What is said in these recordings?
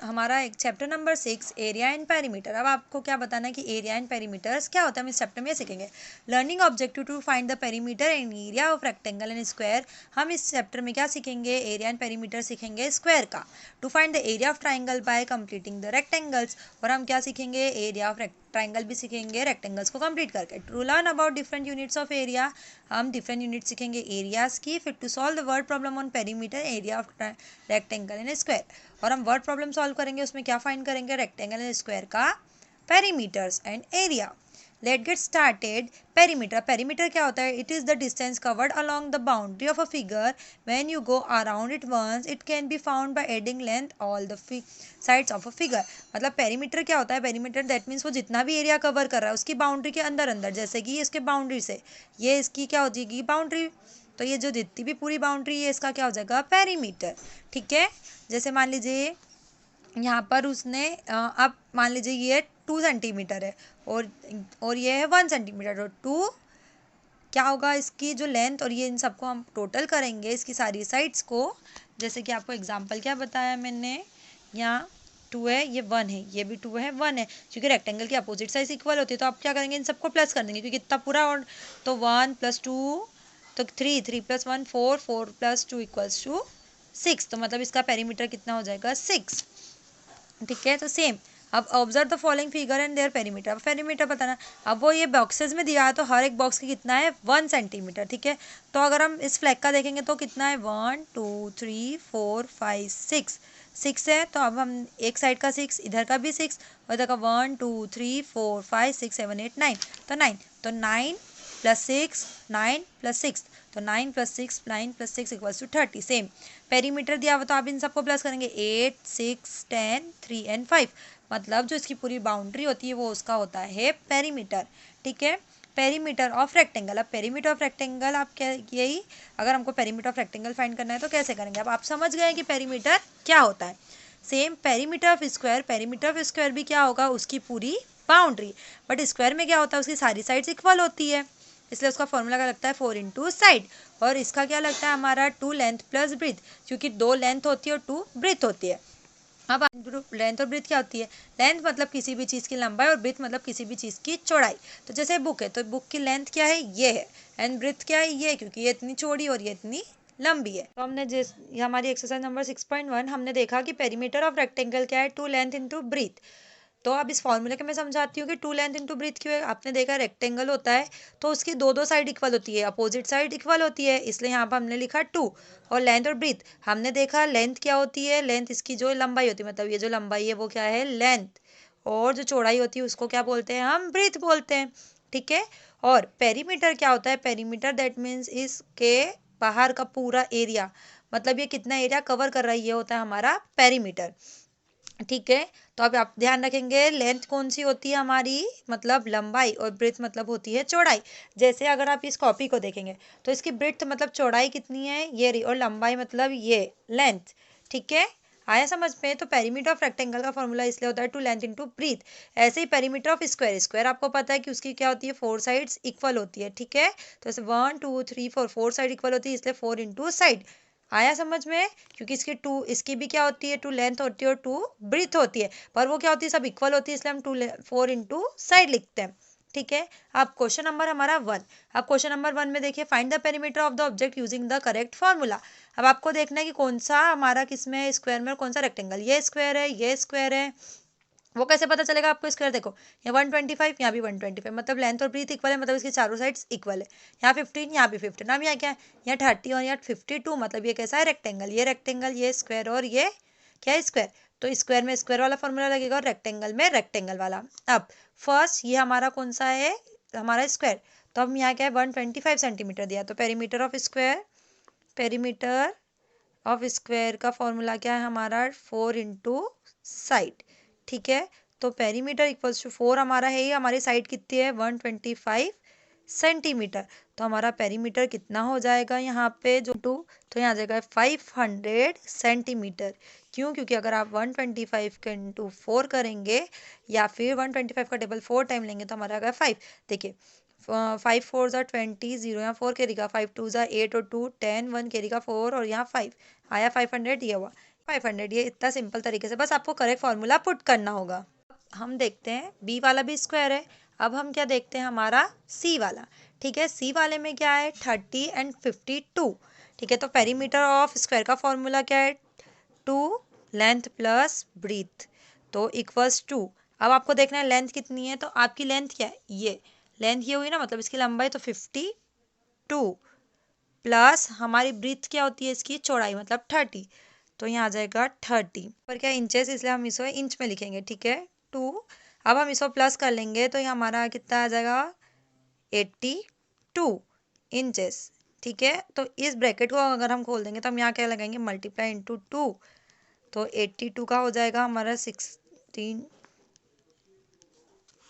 हमारा एक chapter number 6 area and perimeter. अब आपको क्या बताना है कि एरिया एंड पेरीमीटर्स क्या होता है, हम इस चैप्टर में सीखेंगे। Learning objective to find the perimeter and area of rectangle and square. हम इस चैप्टर में क्या सीखेंगे, एरिया एंड पेरीमीटर सीखेंगे स्क्वायर का। To find the area of triangle by completing the rectangles, और हम क्या सीखेंगे, एरिया ऑफ ट्राइंगल भी सीखेंगे रेक्टेंगल्स को कंप्लीट करके। To learn about different units of area, हम डिफरेंट यूनिट सीखेंगे एरियाज की। फिर to solve the word problem on perimeter area of rectangle and square, और हम वर्ड प्रॉब्लम सॉल्व करेंगे, उसमें क्या फाइंड करेंगे, रेक्टेंगल एंड स्क्वायर का perimeters and area. Let get started. Perimeter, perimeter क्या होता है, it is the distance covered along the boundary of a figure when you go around it once it can be found by adding length all the sides of a figure. मतलब perimeter क्या होता है, perimeter that means वो जितना भी area cover कर रहा है उसकी बाउंड्री के अंदर अंदर, जैसे कि इसके बाउंड्री से ये इसकी क्या हो जाएगी, बाउंड्री। तो ये जो जितनी भी पूरी बाउंड्री है इसका क्या हो जाएगा, पेरीमीटर। ठीक है, जैसे मान लीजिए यहाँ पर उसने अब मान लीजिए ये 2 सेंटीमीटर है और ये है 1 सेंटीमीटर, और 2 क्या होगा, इसकी जो लेंथ, और ये इन सबको हम टोटल करेंगे इसकी सारी साइड्स को। जैसे कि आपको एग्जांपल क्या बताया मैंने, यहाँ 2 है, ये 1 है, ये भी 2 है, 1 है, क्योंकि रेक्टेंगल की अपोजिट साइड इक्वल होती है तो आप क्या करेंगे, इन सबको प्लस कर देंगे, क्योंकि इतना पूरा, और तो 1 + 2 तो 3, 3 + 1 4, 4 + 2 = 6, तो मतलब इसका पेरीमीटर कितना हो जाएगा, 6। ठीक है, तो सेम अब observe the following figure and there perimeter. अब पेरीमीटर बताना, अब वो ये बॉक्सेस में दिया है तो हर एक बॉक्स की कितना है, 1 सेंटीमीटर। ठीक है, तो अगर हम इस फ्लैग का देखेंगे तो कितना है, 1 2 3 4 5 6, 6 है, तो अब हम एक साइड का 6, इधर का भी 6, और इधर का 1 2 3 4 5 6 7 8 9, तो 9, तो 9 + 6 9 + 6, तो 9 + 6 9 + 6 = 30। सेम पेरीमीटर दिया हुआ तो आप इन सबको प्लस करेंगे, 8 6 10 3 एंड 5, मतलब जो इसकी पूरी बाउंड्री होती है वो उसका होता है पेरीमीटर। ठीक है, पेरीमीटर ऑफ रेक्टेंगल। अब पेरीमीटर ऑफ रेक्टेंगल आप क्या, यही अगर हमको पेरीमीटर ऑफ रेक्टेंगल फाइंड करना है तो कैसे करेंगे, अब आप समझ गए कि पेरीमीटर क्या होता है। Same perimeter of square, perimeter of square भी क्या होगा, उसकी पूरी बाउंड्री, बट स्क्वायर में क्या होता है, उसकी सारी साइड्स इक्वल होती है, इसलिए उसका फॉर्मूला क्या लगता है, 4 × साइड, और इसका क्या लगता है हमारा 2 लेंथ + ब्रीथ, क्योंकि 2 लेंथ होती है और 2 ब्रीथ होती है। अब लेंथ और ब्रीथ क्या होती है, लेंथ मतलब किसी भी चीज़ की लंबाई और ब्रीथ मतलब किसी भी चीज़ की चौड़ाई। तो जैसे बुक है तो बुक की लेंथ क्या है, ये है, एंड ब्रीथ क्या है, ये, क्योंकि ये इतनी चौड़ी और ये इतनी लंबी है। तो हमने ये हमारी एक्सरसाइज नंबर 6.1 हमने देखा कि पेरीमीटर ऑफ रेक्टेंगल क्या है, 2 लेंथ × ब्रीथ। तो अब इस फॉर्मूले के मैं समझाती हूँ कि 2 लेंथ × ब्रीथ क्यों है। आपने देखा रेक्टेंगल होता है तो उसकी दो साइड इक्वल होती है, अपोजिट साइड इक्वल होती है, इसलिए यहाँ पर हमने लिखा 2। और लेंथ और ब्रीथ हमने देखा, लेंथ क्या होती है, लेंथ इसकी जो लंबाई होती है, मतलब ये जो लंबाई है वो क्या है, लेंथ, और जो चौड़ाई होती है उसको क्या बोलते हैं, हम ब्रीथ बोलते हैं। ठीक है, और पेरीमीटर क्या होता है, पेरीमीटर दैट मीन्स इसके बाहर का पूरा एरिया, मतलब ये कितना एरिया कवर कर रहा है, ये होता है हमारा पेरीमीटर। ठीक है, तो अब आप ध्यान रखेंगे लेंथ कौन सी होती है हमारी, मतलब लंबाई, और ब्रेथ मतलब होती है चौड़ाई। जैसे अगर आप इस कॉपी को देखेंगे तो इसकी ब्रेथ मतलब चौड़ाई कितनी है, ये रही, और लंबाई मतलब ये लेंथ। ठीक है, आया समझ में। तो पेरीमीटर ऑफ रेक्टेंगल का फॉर्मूला इसलिए होता है 2 लेंथ × ब्रीथ। ऐसे ही पेरीमीटर ऑफ स्क्वायर, स्क्वायर आपको पता है कि उसकी क्या होती है, 4 साइड्स इक्वल होती है। ठीक है, तो ऐसे 1 2 3 4 साइड इक्वल होती है, इसलिए 4 × साइड। आया समझ में, क्योंकि इसकी 2, इसकी भी क्या होती है, 2 लेंथ होती है और 2 ब्रीथ होती है, पर वो क्या होती है, सब इक्वल होती है, इसलिए हम 4 × साइड लिखते हैं। ठीक है, अब क्वेश्चन नंबर हमारा 1। अब क्वेश्चन नंबर 1 में देखिए, find the perimeter of the object using the correct formula. अब आपको देखना है कि कौन सा हमारा किसमें है, स्क्वायर में, और कौन सा रेक्टेंगल, ये स्क्वायर है, ये स्क्वायर है। वो कैसे पता चलेगा आपको, स्क्वायर देखो, यहाँ 125, यहाँ भी 125, मतलब लेंथ और ब्रीथ इक्वल है, मतलब इसकी चारों साइड्स इक्वल है। यहाँ 15, यहाँ भी 15, अब यहाँ क्या है, यहाँ 30 और यहाँ 52, मतलब ये कैसा है, रेक्टेंगल, ये रेक्टेंगल, ये स्क्वायर, और ये क्या है, स्क्वायर। तो स्क्वायर में स्क्वायर वाला फॉर्मूला लगेगा और रेक्टेंगल में रेक्टेंगल वाला। अब फर्स्ट ये हमारा कौन सा है, हमारा स्क्वायर, तो हम यहाँ क्या है, 125 सेंटीमीटर दिया, तो perimeter of square, perimeter of square का फॉर्मूला क्या है हमारा, 4 × साइड। ठीक है, तो पेरीमीटर इक्वल्स टू 4 हमारा है, ये हमारी साइड कितनी है, 125 सेंटीमीटर। तो हमारा पेरीमीटर कितना हो जाएगा यहाँ पे, जो 2, तो यहाँ आ जाएगा 500 सेंटीमीटर। क्यों, क्योंकि अगर आप 125 के × 4 करेंगे या फिर 125 का टेबल 4 टाइम लेंगे तो हमारा आएगा 5। देखिए 5 4 ज़ा 20, 0 यहाँ 4 कैरी का, 5 2 ज़ा 8 और 2 10, 1 कैरी का 4 और यहाँ 5 आया 500, ये हुआ। 500। ये इतना सिंपल तरीके से बस आपको करेक्ट फॉर्मूला पुट करना होगा। हम देखते हैं बी वाला भी स्क्वायर है। अब हम क्या देखते हैं, हमारा सी वाला। ठीक है, सी वाले में क्या है, 30 एंड 52। ठीक है, तो पेरीमीटर ऑफ स्क्वायर का फॉर्मूला क्या है, 2 लेंथ प्लस ब्रीथ, तो इक्वल्स 2। अब आपको देखना है लेंथ कितनी है, तो आपकी लेंथ क्या है, ये लेंथ ये हुई ना, मतलब इसकी लंबाई, तो 52 प्लस हमारी ब्रीथ क्या होती है, इसकी चौड़ाई, मतलब 30, तो यहाँ आ जाएगा 30 पर क्या इंचेस, इसलिए हम इसको इंच में लिखेंगे। ठीक है, 2। अब हम इसको प्लस कर लेंगे तो ये हमारा कितना आ जाएगा, 82 इंचेस। ठीक है, तो इस ब्रैकेट को अगर हम खोल देंगे तो हम यहाँ क्या लगाएंगे, मल्टीप्लाई इंटू 2, तो 82 का हो जाएगा हमारा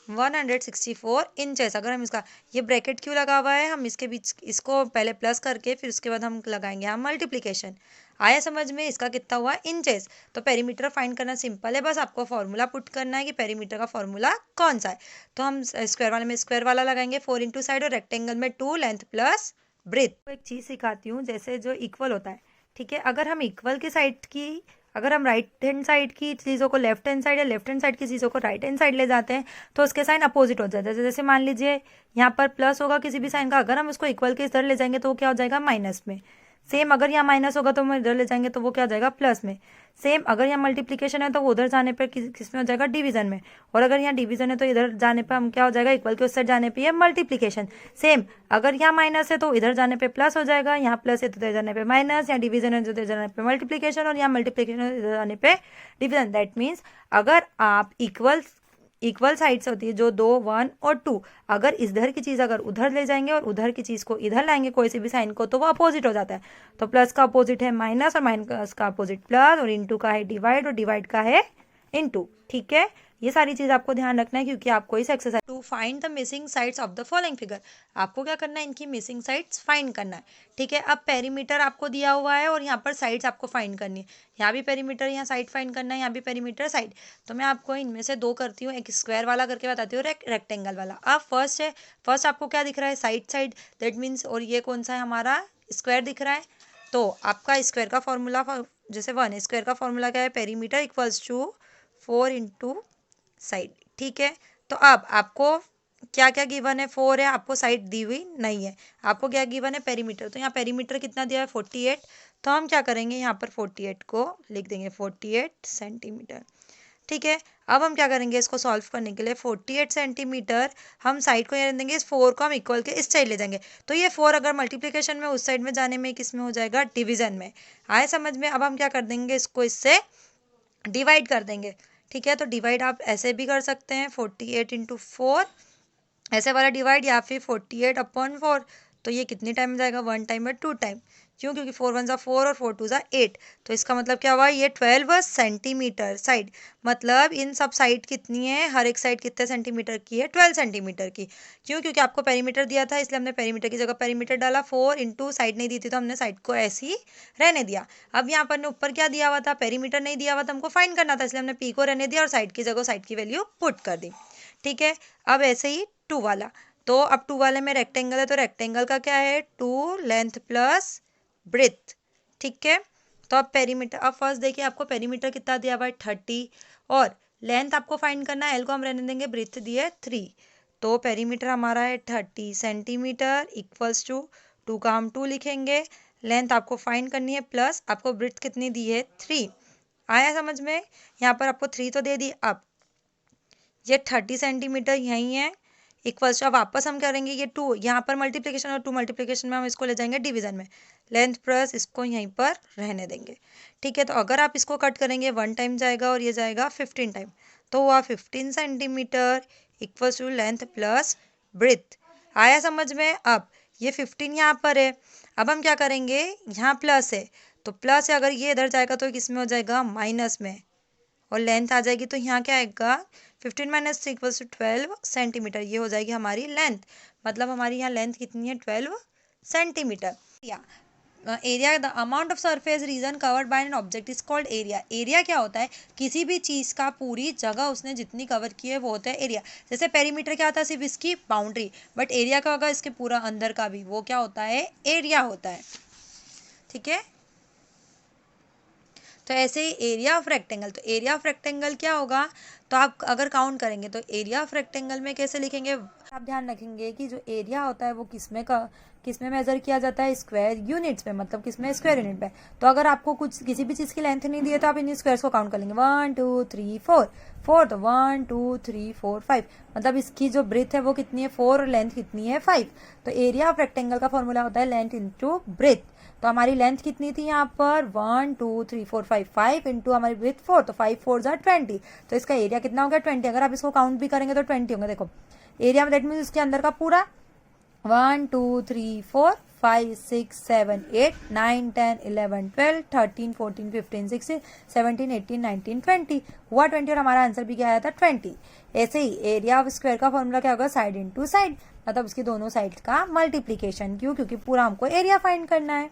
164 इंचेस। अगर हम इसका, ये ब्रैकेट क्यों लगा हुआ है, हम इसके बीच इसको पहले प्लस करके फिर उसके बाद हम लगाएंगे हम मल्टीप्लिकेशन। आया समझ में, इसका कितना हुआ, इंचेस। तो पेरीमीटर फाइंड करना सिंपल है, बस आपको फॉर्मूला पुट करना है कि पेरीमीटर का फॉर्मूला कौन सा है। तो हम स्क्वायर वाले में स्क्वायर वाला लगाएंगे, 4 इंटू साइड, और रेक्टेंगल में 2 लेंथ प्लस ब्रेथ। एक चीज़ सिखाती हूँ, जैसे जो इक्वल होता है, ठीक है, अगर हम इक्वल की साइड की, अगर हम राइट हैंड साइड की चीज़ों को लेफ्ट हैंड साइड या लेफ्ट हैंड साइड की चीज़ों को राइट हैंड साइड ले जाते हैं तो उसके साइन अपोजिट हो जाता है। जैसे मान लीजिए यहाँ पर प्लस होगा किसी भी साइन का, अगर हम उसको इक्वल के इधर ले जाएंगे तो वो क्या हो जाएगा, माइनस में। सेम अगर यहाँ माइनस होगा तो हम इधर ले जाएंगे तो वो क्या हो जाएगा, प्लस में। सेम अगर यहाँ मल्टीप्लिकेशन है तो वो उधर जाने पर किस में हो जाएगा, डिवीजन में। और अगर यहाँ डिवीजन है तो इधर जाने पर हम क्या हो जाएगा, इक्वल के उस साइड जाने पर ये मल्टीप्लिकेशन। सेम अगर यहाँ माइनस है तो इधर जाने पे प्लस हो जाएगा, यहाँ प्लस है तो इधर जाने पे माइनस, यहाँ डिवीजन है तो इधर जाने पे मल्टीप्लिकेशन, और यहाँ मल्टीप्लिकेशन है तो इधर जाने पे डिवीजन। दैट मीन्स अगर आप इक्वल साइड्स होती है जो 2, 1 और 2, अगर इधर की चीज़ अगर उधर ले जाएंगे और उधर की चीज़ को इधर लाएंगे कोई सी भी साइन को, तो वो अपोजिट हो जाता है। तो प्लस का अपोजिट है माइनस, और माइनस का अपोजिट प्लस, और इंटू का है डिवाइड, और डिवाइड का है इंटू। ठीक है, ये सारी चीज आपको ध्यान रखना है क्योंकि आपको इस exercise to find the missing sides of the following figure, आपको क्या करना है, इनकी मिसिंग साइड्स फाइंड करना है। ठीक है, अब पेरीमीटर आपको दिया हुआ है और यहाँ पर साइड्स आपको फाइंड करनी है। यहाँ भी पेरीमीटर, यहाँ साइड फाइंड करना है, यहाँ भी पेरीमीटर साइड। तो मैं आपको इनमें से दो करती हूँ, एक स्क्वायर वाला करके बताती हूँ, रेक्टेंगल वाला। अब फर्स्ट है, फर्स्ट आपको क्या दिख रहा है, साइड साइड, दैट मीन्स, और ये कौन सा है हमारा, स्क्वायर दिख रहा है। तो आपका स्क्वायर का फॉर्मूला, जैसे 1 स्क्वायर का फॉर्मूला क्या है, perimeter equals to 4 into side. ठीक है, तो अब आपको क्या क्या गिवन है, 4 है, आपको साइड दी हुई नहीं है, आपको क्या गिवन है, पेरीमीटर। तो यहाँ पेरीमीटर कितना दिया है, 48। तो हम क्या करेंगे, यहाँ पर 48 को लिख देंगे 48 सेंटीमीटर। ठीक है, अब हम क्या करेंगे, इसको सॉल्व करने के लिए 48 सेंटीमीटर हम साइड को यहाँ देंगे, इस 4 को हम इक्वल के इस साइड ले जाएंगे। तो ये 4 अगर मल्टीप्लिकेशन में उस साइड में जाने में किस में हो जाएगा, डिवीजन में। आए समझ में। अब हम क्या कर देंगे, इसको इससे डिवाइड कर देंगे। ठीक है, तो डिवाइड आप ऐसे भी कर सकते हैं, 48 इंटू 4 ऐसे वाला डिवाइड, या फिर 48/4। तो ये कितनी टाइम में जाएगा, 1 टाइम में 2 टाइम। क्यों, क्योंकि 4 1 4 और 4 2 8। तो इसका मतलब क्या हुआ, ये 12 सेंटीमीटर साइड, मतलब इन सब साइड कितनी है, हर एक साइड कितने सेंटीमीटर की है, 12 सेंटीमीटर की। क्यों, क्योंकि आपको पेरीमीटर दिया था इसलिए हमने पेरीमीटर की जगह पेरीमीटर डाला, 4 इंटू साइड नहीं दी थी तो हमने साइड को ऐसे ही रहने दिया। अब यहाँ पर ने ऊपर क्या दिया हुआ था, पेरीमीटर नहीं दिया हुआ था, हमको फाइंड करना था, इसलिए हमने पी को रहने दिया और साइड की जगह साइड की वैल्यू पुट कर दी। ठीक है, अब ऐसे ही 2 वाला, तो अब 2 वाले में रेक्टेंगल है, तो रेक्टेंगल का क्या है, 2 लेंथ प्लस ब्रेथ। ठीक है, तो अब पेरीमीटर, अब फर्स्ट देखिए आपको पेरीमीटर कितना दिया हुआ है, 30, और लेंथ आपको फाइंड करना है, एल को हम रहने देंगे, ब्रेथ दिए 3। तो पेरीमीटर हमारा है 30 सेंटीमीटर इक्वल्स टू 2 का हम 2 लिखेंगे, लेंथ आपको फाइंड करनी है, प्लस आपको ब्रेथ कितनी दी है, 3। आया समझ में, यहाँ पर आपको 3 तो दे दी। अब ये 30 सेंटीमीटर यहीं है, इक्वल्स टू, अब वापस हम करेंगे ये 2 यहाँ पर मल्टीप्लिकेशन, और 2 मल्टीप्लिकेशन में हम इसको ले जाएंगे डिवीजन में, लेंथ प्लस इसको यहीं पर रहने देंगे। ठीक है, तो अगर आप इसको कट करेंगे 1 टाइम जाएगा और ये जाएगा 15 टाइम, तो हुआ 15 centimetre equals to length plus breadth. आया समझ में। अब ये 15 यहाँ पर है, अब हम क्या करेंगे, यहाँ प्लस है तो प्लस है, अगर ये इधर जाएगा तो किस में हो जाएगा, माइनस में, और लेंथ आ जाएगी, तो यहाँ क्या आएगा, 15 माइनस 3 इक्वल्स टू 12 सेंटीमीटर, ये हो जाएगी हमारी लेंथ। मतलब हमारी यहाँ लेंथ कितनी है, 12 सेंटीमीटर। या area, the amount of surface region covered by an object is called area. Area क्या होता है, किसी भी चीज़ का पूरी जगह उसने जितनी कवर की है वो होता है एरिया। जैसे पेरीमीटर क्या होता है, सिर्फ इसकी बाउंड्री, बट एरिया क्या होगा, इसके पूरा अंदर का भी, वो क्या होता है, एरिया होता है। ठीक है, तो ऐसे ही एरिया ऑफ रेक्टेंगल, तो एरिया ऑफ रेक्टेंगल क्या होगा, तो आप अगर काउंट करेंगे तो एरिया ऑफ रेक्टेंगल में कैसे लिखेंगे, आप ध्यान रखेंगे कि जो एरिया होता है वो किसमें मेजर किया जाता है, स्क्वायर यूनिट्स में, मतलब किसमें, स्क्वायर यूनिट में। तो अगर आपको किसी भी चीज़ की लेंथ नहीं दी है तो आप इन स्क्वायर्स को काउंट कर लेंगे, 1 2 3 4 4, तो 1 2 3 4 5, मतलब इसकी जो ब्रेथ है वो कितनी है 4 और लेंथ कितनी है 5। तो एरिया ऑफ रेक्टेंगल का फॉर्मूला होता है लेंथ इंटू ब्रेथ। तो हमारी लेंथ कितनी थी यहाँ पर 1 2 3 4 5, 5 इंटू हमारी ब्रेथ 4, तो 5 4 जार 20, तो इसका एरिया कितना हो गया 20। अगर आप इसको काउंट भी करेंगे तो 20 होंगे। देखो एरिया में दैट मीन्स इसके अंदर का पूरा 1 2 3 4 5 6 7 8 9 10 11 12 13 14 15 16 17 18 19 20 हुआ 20, और हमारा आंसर भी क्या आया था 20। ऐसे ही एरिया ऑफ स्क्वायर का फॉर्मूला क्या होगा, साइड इंटू साइड, मतलब उसकी दोनों साइड का मल्टीप्लीकेशन। क्यों, क्योंकि पूरा हमको एरिया फाइंड करना है।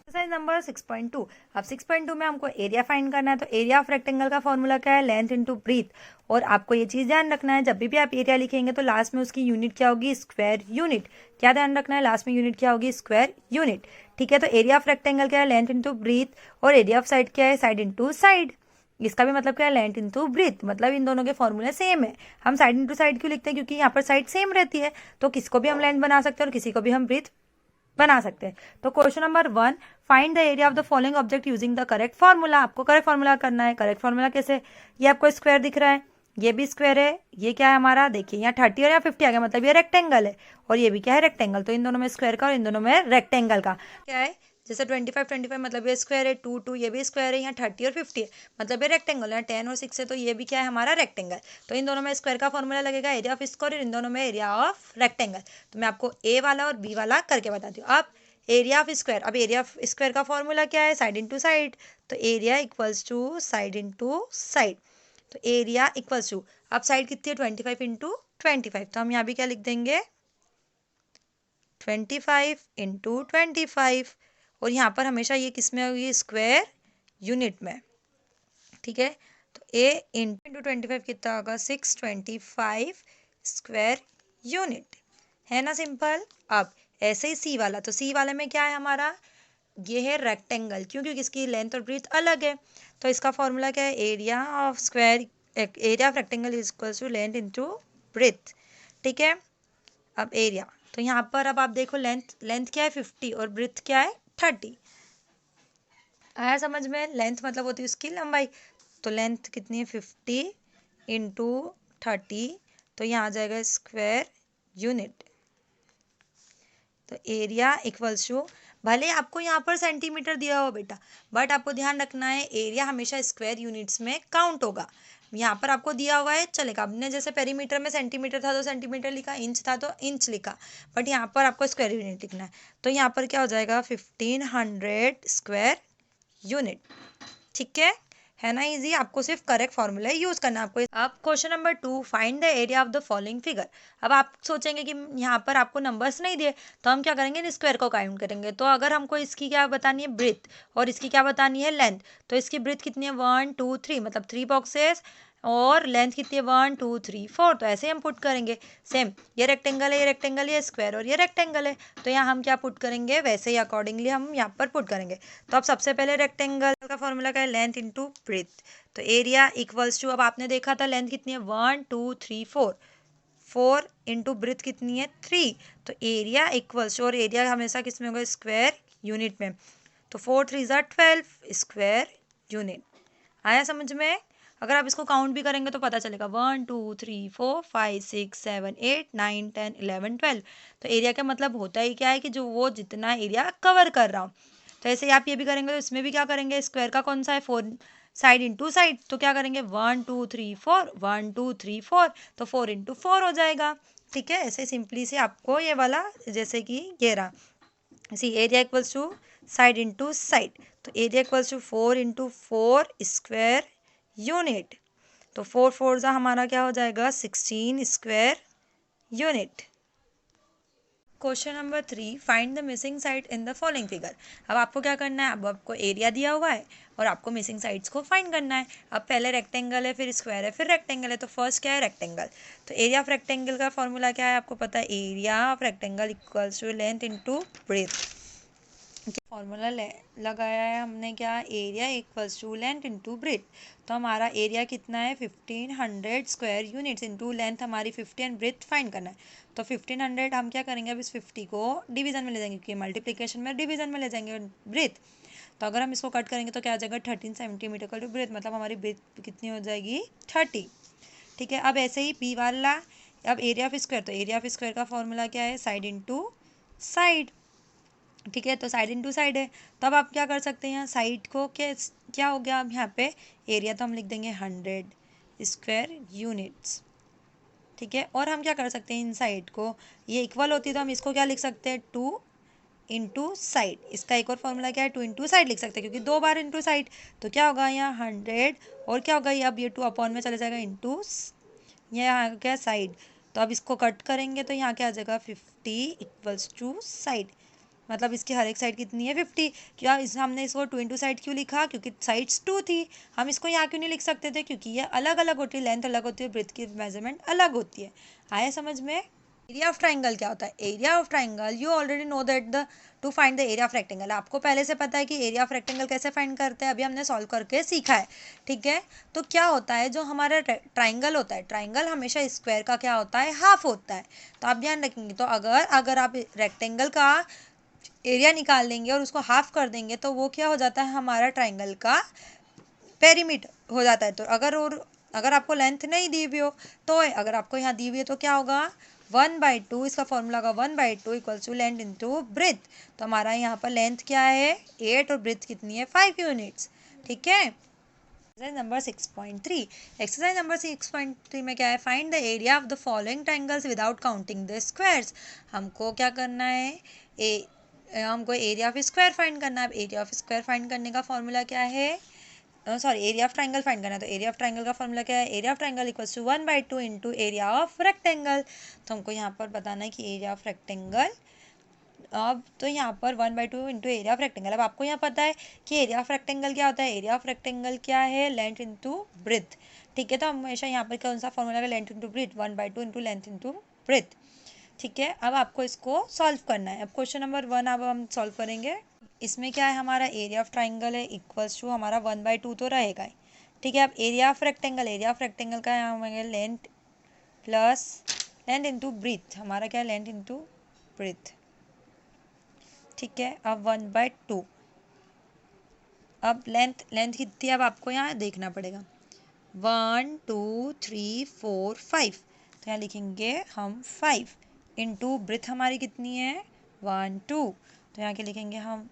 Exercise number 6.2। अब 6.2 में हमको एरिया फाइंड करना है। तो एरिया ऑफ रेक्टेंगल का फॉर्मूला क्या है, लेंथ इंटू ब्रीथ। और आपको ये चीज़ ध्यान रखना है, जब भी आप एरिया लिखेंगे तो लास्ट में उसकी यूनिट क्या होगी, स्क्वायर यूनिट। क्या ध्यान रखना है, लास्ट में यूनिट क्या होगी, स्क्वायर यूनिट। ठीक है, तो एरिया ऑफ रेक्टेंगल क्या है, लेंथ इंटू ब्रीथ, और एरिया ऑफ साइड क्या है, साइड इंटू साइड। इसका भी मतलब क्या है, लेंथ इंटू ब्रीथ, मतलब इन दोनों के फॉर्मूले सेम है। हम साइड इंटू साइड क्यों लिखते हैं, क्योंकि यहाँ पर साइड सेम रहती है, तो किसको भी हम लेंथ बना सकते हैं और किसी को भी हम ब्रीथ बना सकते हैं। तो question number 1, find the area of the following object using the correct formula. आपको करेक्ट फॉर्मूला करना है। करेक्ट फॉर्मूला कैसे, ये आपको स्क्वायर दिख रहा है, ये भी स्क्वायर है, ये क्या है हमारा, देखिए यहाँ 30 और यहाँ 50 आ गया, मतलब ये रेक्टेंगल है, और ये भी क्या है, रेक्टेंगल। तो इन दोनों में स्क्वायर का और इन दोनों में रेक्टेंगल का क्या है, जैसे 25 मतलब ये स्क्वायर है, 2 2 ये भी स्क्वायर है, यहाँ 30 और 50 है, मतलब ये रेक्टेंगल है, 10 और 6 है, तो ये भी क्या है हमारा रेक्टेंगल। तो इन दोनों में स्क्वायर का फॉर्मूला लगेगा एरिया ऑफ स्क्वायर, और इन दोनों में एरिया ऑफ रेक्टेंगल। तो मैं आपको ए वाला और बी वाला करके बताती हूँ। अब एरिया ऑफ स्क्वायर, अब एरिया ऑफ स्क्वायर का फॉर्मूला क्या है, साइड इंटू साइड। तो area equals to side into side. तो एरिया इक्वल्स टू, अब साइड कितनी है 25 इंटू 25, तो हम यहाँ भी क्या लिख देंगे 25 इंटू 25, और यहाँ पर हमेशा ये किस में होगी, स्क्वायर यूनिट में। ठीक है, तो ए इंटू 25 कितना होगा 625 स्क्वायर यूनिट, है ना सिंपल। अब ऐसे ही सी वाला, तो सी वाले में क्या है हमारा, ये है रेक्टेंगल, क्यों, क्योंकि इसकी लेंथ और ब्रीथ अलग है। तो इसका फॉर्मूला क्या है, area of square, area of rectangle is equal to length into breadth. ठीक है, अब एरिया, तो यहाँ पर अब आप देखो लेंथ क्या है 50 और ब्रीथ क्या है 30। आया समझ में, लेंथ मतलब होती है उसकी लंबाई, तो लेंथ कितनी है 50 इंटू 30, तो यहाँ आ जाएगा स्क्वायर यूनिट। तो एरिया इक्वल्स टू, भले आपको यहाँ पर सेंटीमीटर दिया हो बेटा, बट आपको ध्यान रखना है एरिया हमेशा स्क्वायर यूनिट्स में काउंट होगा। यहाँ पर आपको दिया हुआ है चलेगा, आपने जैसे पेरीमीटर में सेंटीमीटर था तो सेंटीमीटर लिखा, इंच था तो इंच लिखा, बट यहाँ पर आपको स्क्वायर यूनिट लिखना है। तो यहाँ पर क्या हो जाएगा 1500 स्क्वायर यूनिट। ठीक है ना, इजी। आपको सिर्फ करेक्ट फॉर्मूला यूज करना है आपको। अब question number 2, find the area of the following figure. अब आप सोचेंगे कि यहाँ पर आपको नंबर्स नहीं दिए, तो हम क्या करेंगे, स्क्वायर को काउंट करेंगे। तो अगर हमको इसकी क्या बतानी है, ब्रीथ, और इसकी क्या बतानी है, लेंथ, तो इसकी ब्रीथ कितनी है 1 2 3, मतलब 3 बॉक्सेस, और लेंथ कितनी है 1 2 3 4, तो ऐसे हम पुट करेंगे। सेम, ये रेक्टेंगल है, ये रेक्टेंगल, ये स्क्वायर और ये रेक्टेंगल है, तो यहाँ हम क्या पुट करेंगे, वैसे ही अकॉर्डिंगली हम यहाँ पर पुट करेंगे। तो अब सबसे पहले रेक्टेंगल का फॉर्मूला क्या है, लेंथ इंटू ब्रीथ। तो एरिया इक्वल्स टू, अब आपने देखा था लेंथ कितनी है 1 2 3 4, 4 इंटू ब्रीथ कितनी है 3, तो एरिया इक्वल्स टू, और एरिया हमेशा किस में होगा, स्क्वायर यूनिट में। तो 4 3 ज़ा 12 स्क्वायर यूनिट। आया समझ में। अगर आप इसको काउंट भी करेंगे तो पता चलेगा 1 2 3 4 5 6 7 8 9 10 11 12। तो एरिया का मतलब होता ही क्या है कि जो वो जितना एरिया कवर कर रहा हो। तो ऐसे ही आप ये भी करेंगे तो इसमें भी क्या करेंगे, स्क्वायर का कौन सा है 4, साइड इंटू साइड, तो क्या करेंगे 1 2 3 4 1 2 3 4, तो 4 इंटू 4 हो जाएगा। ठीक है, ऐसे सिंपली से आपको ये वाला, जैसे कि ये रहा, see area equals to side into side, तो area equals to 4 into 4 square unit. तो 4 4 ज़ा हमारा क्या हो जाएगा 16 square unit. Question number 3, find the missing side in the following figure. अब आपको क्या करना है, अब आपको एरिया दिया हुआ है और आपको मिसिंग साइड्स को फाइंड करना है। अब पहले रेक्टेंगल है, फिर स्क्वायर है, फिर रेक्टेंगल है, तो फर्स्ट क्या है, रेक्टेंगल। तो एरिया ऑफ रेक्टेंगल का फॉर्मूला क्या है, आपको पता है, area of rectangle equals to length into breadth. Formula लगाया है हमने क्या, area equals to length into breadth. तो हमारा एरिया कितना है 1500 स्क्वायर यूनिट्स इंटू लेंथ हमारी 50 एंड ब्रेथ फाइंड करना है। तो 1500 हम क्या करेंगे, अब इस 50 को डिवीजन में ले जाएंगे क्योंकि मल्टीप्लिकेशन में डिवीजन में ले जाएंगे ब्रेथ। तो अगर हम इसको कट करेंगे तो क्या आ जाएगा 13 सेंटीमीटर का ब्रेथ, मतलब हमारी ब्रेथ कितनी हो जाएगी 30। ठीक है, अब ऐसे ही बी वाला, अब एरिया ऑफ स्क्वायर, तो एरिया ऑफ स्क्वायर का फॉर्मूला क्या है, साइड इंटू साइड। ठीक है, तो साइड इंटू साइड है, तब आप क्या कर सकते हैं, यहाँ साइड को क्या हो गया, अब यहाँ पे एरिया तो हम लिख देंगे 100 स्क्वायर यूनिट्स। ठीक है, और हम क्या कर सकते हैं, इन साइड को ये इक्वल होती है तो हम इसको क्या लिख सकते हैं 2 इंटू साइड। इसका एक और फॉर्मूला क्या है, 2 इंटू साइड लिख सकते हैं क्योंकि 2 बार इंटू साइड। तो क्या होगा यहाँ 100 और क्या होगा, ये अब ये 2 अपॉन में चले जाएगा इंटू ये यहाँ क्या साइड। तो अब इसको कट करेंगे तो यहाँ क्या आ जाएगा 50 इक्वल्स टू साइड, मतलब इसकी हर एक साइड कितनी है 50। क्या हमने इसको 2 इंटू साइड क्यों लिखा, क्योंकि साइड्स 2 थी। हम इसको यहाँ क्यों नहीं लिख सकते थे, क्योंकि ये अलग अलग होती है, लेंथ अलग होती है, ब्रेथ की मेजरमेंट अलग होती है। आया समझ में। एरिया ऑफ ट्राइंगल क्या होता है, area of triangle you already know that the two find the area of rectangle, आपको पहले से पता है कि एरिया ऑफ रेक्टेंगल कैसे फाइंड करते हैं, अभी हमने सॉल्व करके सीखा है। ठीक है, तो क्या होता है, जो हमारा ट्राइंगल होता है, ट्राइंगल हमेशा स्क्वायर का क्या होता है, हाफ होता है। तो आप ध्यान रखेंगे, तो अगर आप रेक्टेंगल का एरिया निकाल देंगे और उसको हाफ कर देंगे तो वो क्या हो जाता है, हमारा ट्राइंगल का पेरीमीटर हो जाता है। तो अगर आपको लेंथ नहीं दी हुई हो तो अगर आपको यहाँ दी हुई है तो क्या होगा 1/2, इसका फॉर्मूला होगा 1/2 equals to length into breadth. तो हमारा यहाँ पर लेंथ क्या है 8 और ब्रेथ कितनी है 5 यूनिट्स। ठीक है, एक्सरसाइज नंबर 6.3, एक्सरसाइज नंबर 6.3 में क्या है, find the area of the following triangles without counting the squares. हमको क्या करना है, हमको एरिया ऑफ स्क्वायर फाइंड करना है। एरिया ऑफ स्क्वायर फाइंड करने का फॉर्मूला क्या है, sorry area of triangle find करना है। तो एरिया ऑफ ट्राइंगल का फॉर्मूला क्या है, area of triangle equals to 1/2 into area of rectangle. तो हमको यहाँ पर बताना है कि एरिया ऑफ रेक्टेंगल, अब तो यहाँ पर 1/2 इंटू एरिया ऑफ रेक्टेंगल। अब आपको यहाँ पता है कि एरिया ऑफ रेक्टेंगल क्या होता है, एरिया ऑफ रेक्टेंगल क्या है, लेंथ इंटू ब्रेथ। ठीक है, तो हमेशा यहाँ पर कौन सा फॉर्मूला है, length into breath, 1/2 into length into breath. ठीक है, अब आपको इसको सॉल्व करना है। अब क्वेश्चन नंबर 1 अब हम सॉल्व करेंगे। इसमें क्या है, हमारा एरिया ऑफ ट्राइंगल है इक्वल्स टू हमारा 1/2 तो रहेगा ही। ठीक है, अब एरिया ऑफ रेक्टेंगल का यहाँ हमारे length plus length into breath, हमारा क्या है लेंथ इंटू ब्रेथ। ठीक है, अब 1/2, अब लेंथ कितनी है, अब आपको यहाँ देखना पड़ेगा 1 2 3 4 5, तो यहाँ लिखेंगे हम 5 इंटू ब्रेथ हमारी कितनी है 1 2, तो यहाँ के लिखेंगे हम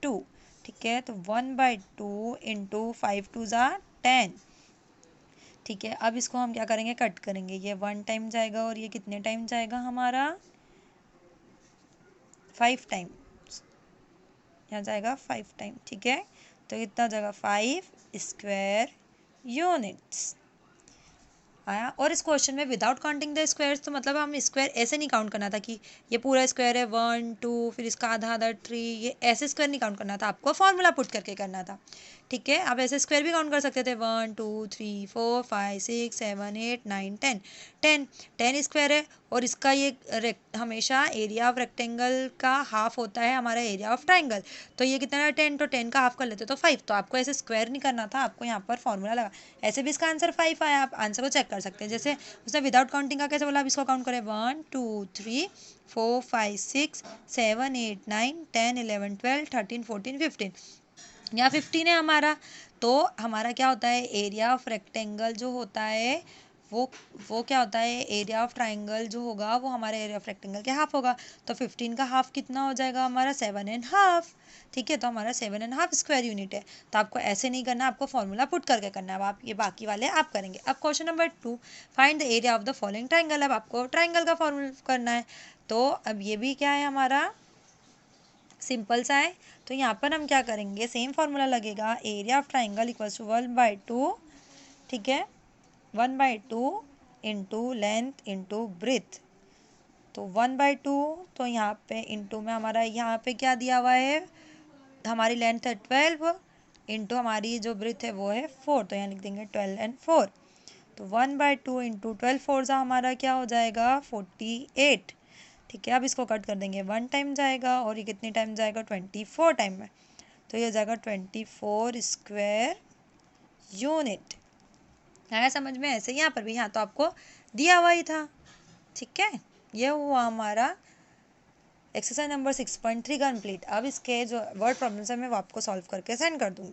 2। ठीक है, तो 1/2 इंटू 5 2 ज़ा 10। ठीक है, अब इसको हम क्या करेंगे, कट करेंगे, ये 1 टाइम जाएगा और ये कितने टाइम जाएगा हमारा 5 टाइम, यहाँ जाएगा 5 टाइम। ठीक है, तो कितना जाएगा 5 स्क्वायर यूनिट्स आया। और इस क्वेश्चन में विदाउट काउंटिंग द स्क्वायर्स, तो मतलब हम स्क्वायर ऐसे नहीं काउंट करना था कि ये पूरा स्क्वायर है 1 2 फिर इसका आधा आधा 3, ये ऐसे स्क्वायर नहीं काउंट करना था, आपको फॉर्मूला पुट करके करना था। ठीक है, आप ऐसे स्क्वायर भी काउंट कर सकते थे 1 2 3 4 5 6 7 8 9 10 10 स्क्वायर है, और इसका ये हमेशा एरिया ऑफ रेक्टेंगल का हाफ होता है हमारा एरिया ऑफ ट्राइंगल। तो ये कितना है 10, तो 10 का हाफ कर लेते तो 5। तो आपको ऐसे स्क्वायर नहीं करना था, आपको यहाँ पर फॉर्मूला लगा, ऐसे भी इसका आंसर 5 आया। आप आंसर को चेक कर सकते हैं, जैसे उसने विदाउट काउंटिंग का कैसे बोला, अब इसको काउंट करें 1 2 3 4 5 6 7 8 9 10 11 12 13 14 15, यहाँ 15 है हमारा। तो हमारा क्या होता है, एरिया ऑफ रेक्टेंगल जो होता है वो क्या होता है, एरिया ऑफ ट्राइंगल जो होगा वो हमारे एरिया ऑफ रेक्टेंगल के हाफ होगा। तो 15 का हाफ कितना हो जाएगा हमारा 7.5। ठीक है, तो हमारा 7.5 स्क्वायर यूनिट है। तो आपको ऐसे नहीं करना, आपको फॉर्मूला पुट करके करना है। अब आप ये बाकी वाले आप करेंगे। अब question number 2, find the area of the following triangle. अब आपको ट्राइंगल का फॉर्मूला करना है। तो अब ये भी क्या है हमारा सिंपल सा है। तो यहाँ पर हम क्या करेंगे, सेम फार्मूला लगेगा, area of triangle equals to 1/2। ठीक है, 1/2 इंटू लेंथ इंटू ब्रेथ। तो 1/2, तो यहाँ पे इंटू में हमारा यहाँ पे क्या दिया हुआ है, हमारी लेंथ है 12 इंटू हमारी जो ब्रेथ है वो है 4, तो यहाँ लिख देंगे 12 and 4। तो 1/2 इंटू 12 4 हमारा क्या हो जाएगा 48। ठीक है, अब इसको कट कर देंगे, 1 टाइम जाएगा और ये कितने टाइम जाएगा, 24 टाइम में, तो ये जाएगा 24 स्क्वायर यूनिट। आया समझ में? ऐसे यहाँ पर भी, यहाँ तो आपको दिया हुआ ही था। ठीक है, ये हुआ हमारा एक्सरसाइज नंबर 6.3 कंप्लीट। अब इसके जो वर्ड प्रॉब्लम्स है मैं वो आपको सॉल्व करके सेंड कर दूँगी।